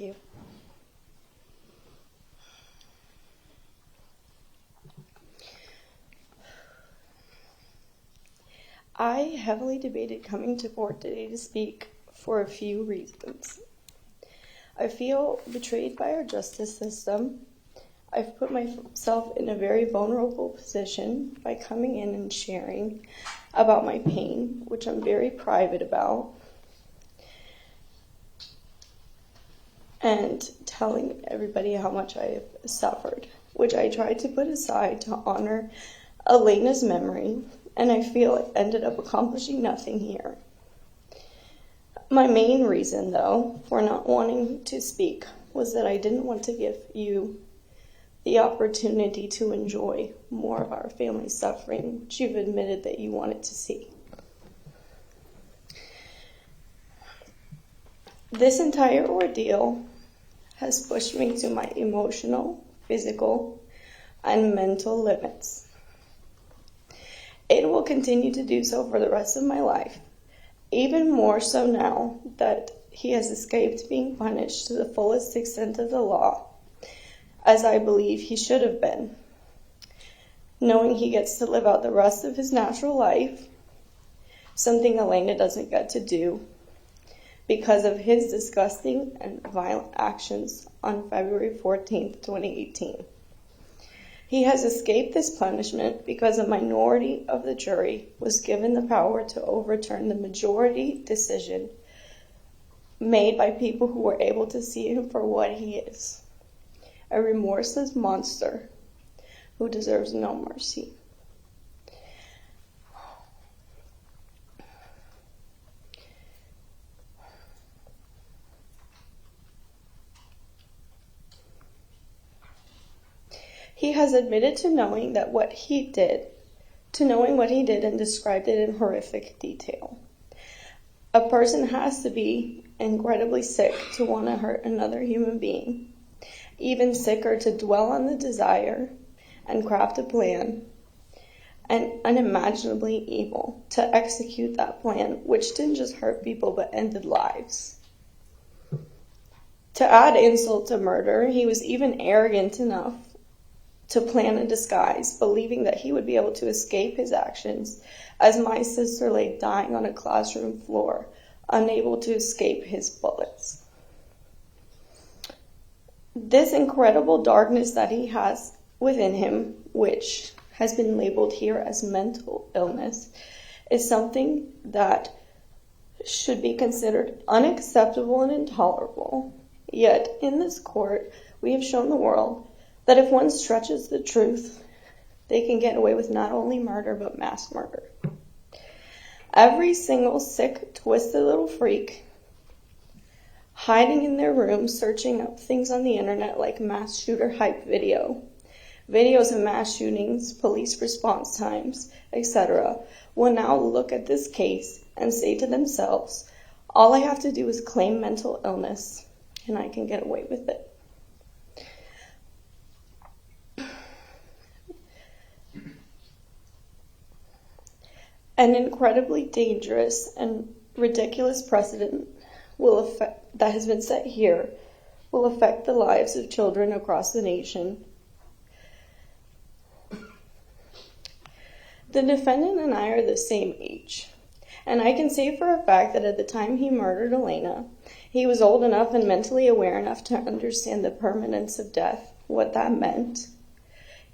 you. I heavily debated coming to court today to speak for a few reasons. I feel betrayed by our justice system. I've put myself in a very vulnerable position by coming in and sharing about my pain, which I'm very private about, and telling everybody how much I have suffered, which I tried to put aside to honor Alaina's memory, and I feel it ended up accomplishing nothing here. My main reason, though, for not wanting to speak was that I didn't want to give you the opportunity to enjoy more of our family's suffering, which you've admitted that you wanted to see. This entire ordeal has pushed me to my emotional, physical, and mental limits. It will continue to do so for the rest of my life, even more so now that he has escaped being punished to the fullest extent of the law, as I believe he should have been, knowing he gets to live out the rest of his natural life, something Alaina doesn't get to do because of his disgusting and violent actions on February 14th, 2018. He has escaped this punishment because a minority of the jury was given the power to overturn the majority decision made by people who were able to see him for what he is, a remorseless monster who deserves no mercy. He has admitted to knowing what he did and described it in horrific detail. A person has to be incredibly sick to want to hurt another human being, even sicker to dwell on the desire and craft a plan, and unimaginably evil to execute that plan, which didn't just hurt people but ended lives. To add insult to murder, he was even arrogant enough to plan a disguise, believing that he would be able to escape his actions as my sister lay dying on a classroom floor, unable to escape his bullets. This incredible darkness that he has within him, which has been labeled here as mental illness, is something that should be considered unacceptable and intolerable. Yet, in this court, we have shown the world that if one stretches the truth, they can get away with not only murder, but mass murder. Every single sick, twisted little freak hiding in their room, searching up things on the internet like mass shooter hype videos of mass shootings, police response times, etc., will now look at this case and say to themselves, all I have to do is claim mental illness and I can get away with it. An incredibly dangerous and ridiculous precedent that has been set here will affect the lives of children across the nation. The defendant and I are the same age, and I can say for a fact that at the time he murdered Alaina, he was old enough and mentally aware enough to understand the permanence of death, what that meant.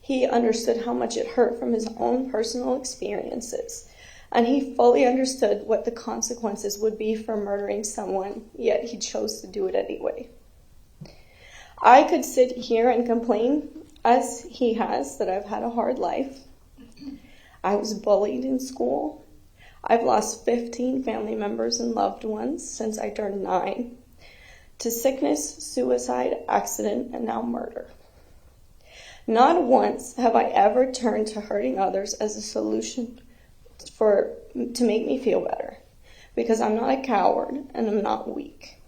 He understood how much it hurt from his own personal experiences. And he fully understood what the consequences would be for murdering someone, yet he chose to do it anyway. I could sit here and complain, as he has, that I've had a hard life. I was bullied in school. I've lost 15 family members and loved ones since I turned 9, to sickness, suicide, accident, and now murder. Not once have I ever turned to hurting others as a solution to make me feel better, because I'm not a coward and I'm not weak.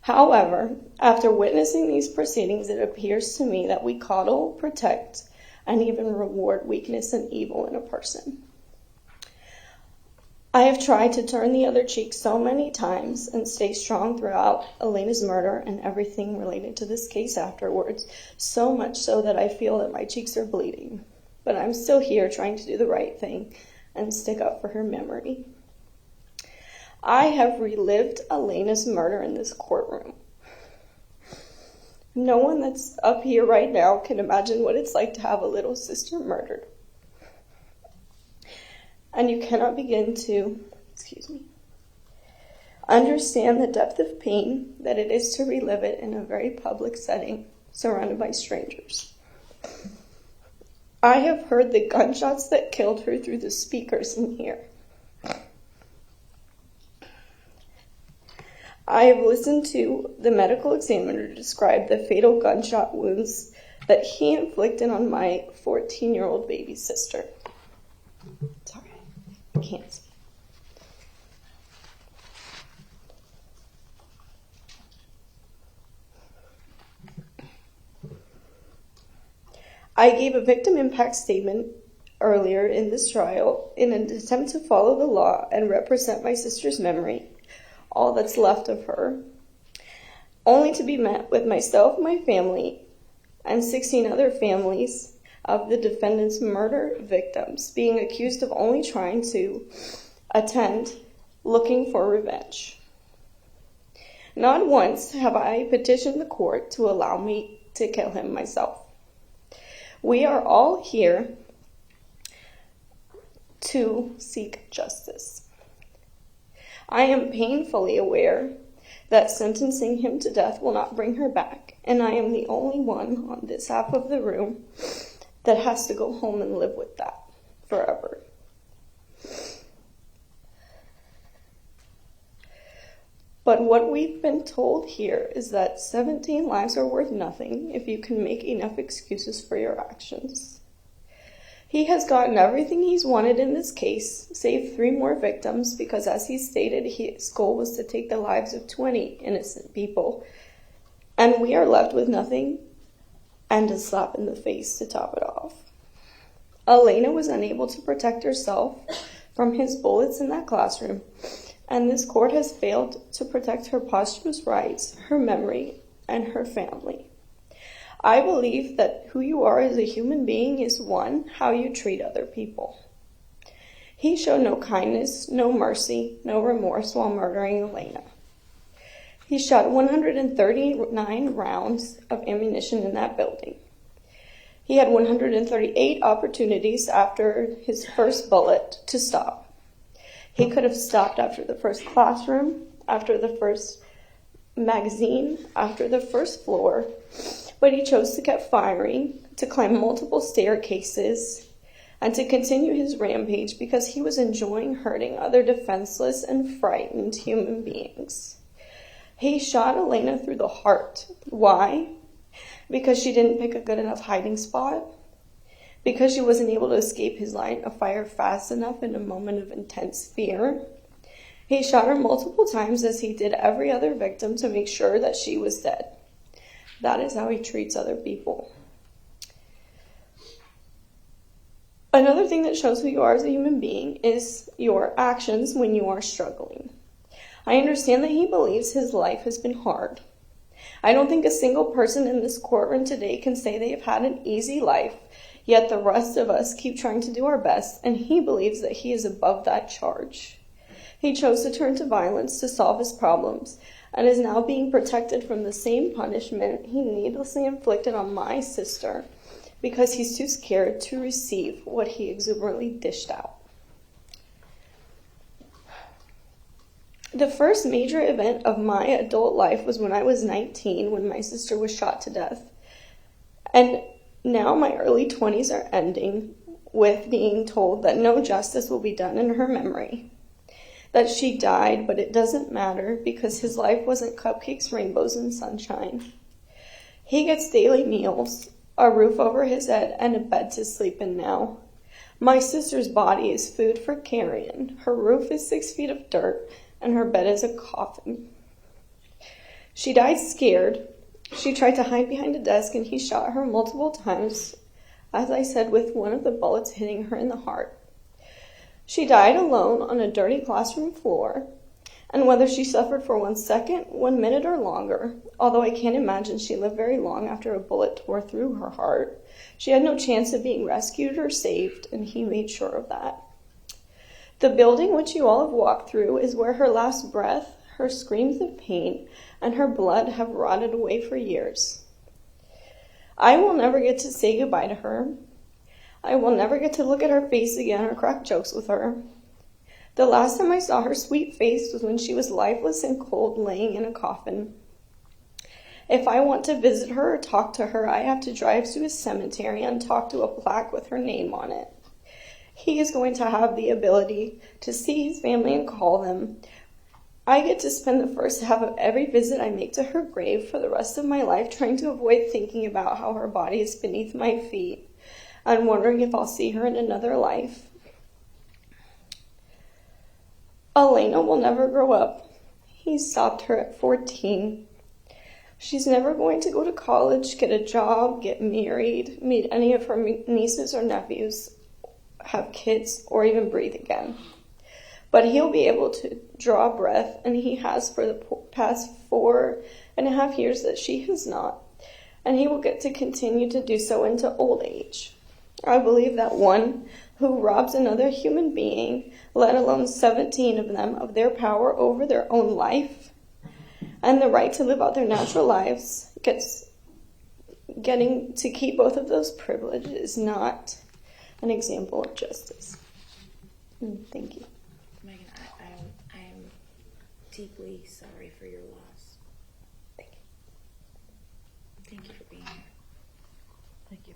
However, after witnessing these proceedings, it appears to me that we coddle, protect, and even reward weakness and evil in a person. I have tried to turn the other cheek so many times and stay strong throughout Alaina's murder and everything related to this case afterwards, so much so that I feel that my cheeks are bleeding. But I'm still here trying to do the right thing and stick up for her memory. I have relived Alaina's murder in this courtroom. No one that's up here right now can imagine what it's like to have a little sister murdered. And you cannot begin to, understand the depth of pain that it is to relive it in a very public setting, surrounded by strangers. I have heard the gunshots that killed her through the speakers in here. I have listened to the medical examiner describe the fatal gunshot wounds that he inflicted on my 14-year-old baby sister. Sorry, I can't see. I gave a victim impact statement earlier in this trial in an attempt to follow the law and represent my sister's memory, all that's left of her, only to be met with myself, my family, and 16 other families of the defendant's murder victims being accused of only trying to attend looking for revenge. Not once have I petitioned the court to allow me to kill him myself. We are all here to seek justice. I am painfully aware that sentencing him to death will not bring her back, and I am the only one on this half of the room that has to go home and live with that forever. But what we've been told here is that 17 lives are worth nothing if you can make enough excuses for your actions. He has gotten everything he's wanted in this case, save 3 more victims, because as he stated, his goal was to take the lives of 20 innocent people. And we are left with nothing and a slap in the face to top it off. Alaina was unable to protect herself from his bullets in that classroom, and this court has failed to protect her posthumous rights, her memory, and her family. I believe that who you are as a human being is, 1, how you treat other people. He showed no kindness, no mercy, no remorse while murdering Alaina. He shot 139 rounds of ammunition in that building. He had 138 opportunities after his first bullet to stop. He could have stopped after the first classroom, after the first magazine, after the first floor, but he chose to keep firing, to climb multiple staircases, and to continue his rampage because he was enjoying hurting other defenseless and frightened human beings. He shot Alaina through the heart. Why? Because she didn't pick a good enough hiding spot? Because she wasn't able to escape his line of fire fast enough in a moment of intense fear? He shot her multiple times as he did every other victim to make sure that she was dead. That is how he treats other people. Another thing that shows who you are as a human being is your actions when you are struggling. I understand that he believes his life has been hard. I don't think a single person in this courtroom today can say they have had an easy life, yet the rest of us keep trying to do our best, and he believes that he is above that charge. He chose to turn to violence to solve his problems, and is now being protected from the same punishment he needlessly inflicted on my sister because he's too scared to receive what he exuberantly dished out. The first major event of my adult life was when I was 19, when my sister was shot to death. And now my early 20s are ending with being told that no justice will be done in her memory. That she died, but it doesn't matter because his life wasn't cupcakes, rainbows, and sunshine. He gets daily meals, a roof over his head, and a bed to sleep in now. My sister's body is food for carrion. Her roof is 6 feet of dirt, and her bed is a coffin. She died scared. She tried to hide behind a desk, and he shot her multiple times, as I said, with one of the bullets hitting her in the heart. She died alone on a dirty classroom floor, and whether she suffered for 1 second, 1 minute, or longer, although I can't imagine she lived very long after a bullet tore through her heart, she had no chance of being rescued or saved, and he made sure of that. The building which you all have walked through is where her last breath, her screams of pain, and her blood have rotted away for years. I will never get to say goodbye to her. I will never get to look at her face again or crack jokes with her. The last time I saw her sweet face was when she was lifeless and cold, laying in a coffin. If I want to visit her or talk to her, I have to drive to a cemetery and talk to a plaque with her name on it. He is going to have the ability to see his family and call them. I get to spend the first half of every visit I make to her grave for the rest of my life trying to avoid thinking about how her body is beneath my feet and wondering if I'll see her in another life. Alaina will never grow up. He stopped her at 14. She's never going to go to college, get a job, get married, meet any of her nieces or nephews, have kids, or even breathe again. But he'll be able to draw a breath, and he has for the past 4.5 years that she has not. And he will get to continue to do so into old age. I believe that one who robs another human being, let alone 17 of them, of their power over their own life and the right to live out their natural lives, getting to keep both of those privileges is not an example of justice. Thank you. Megan, I am deeply sorry for your loss. Thank you. Thank you for being here. Thank you.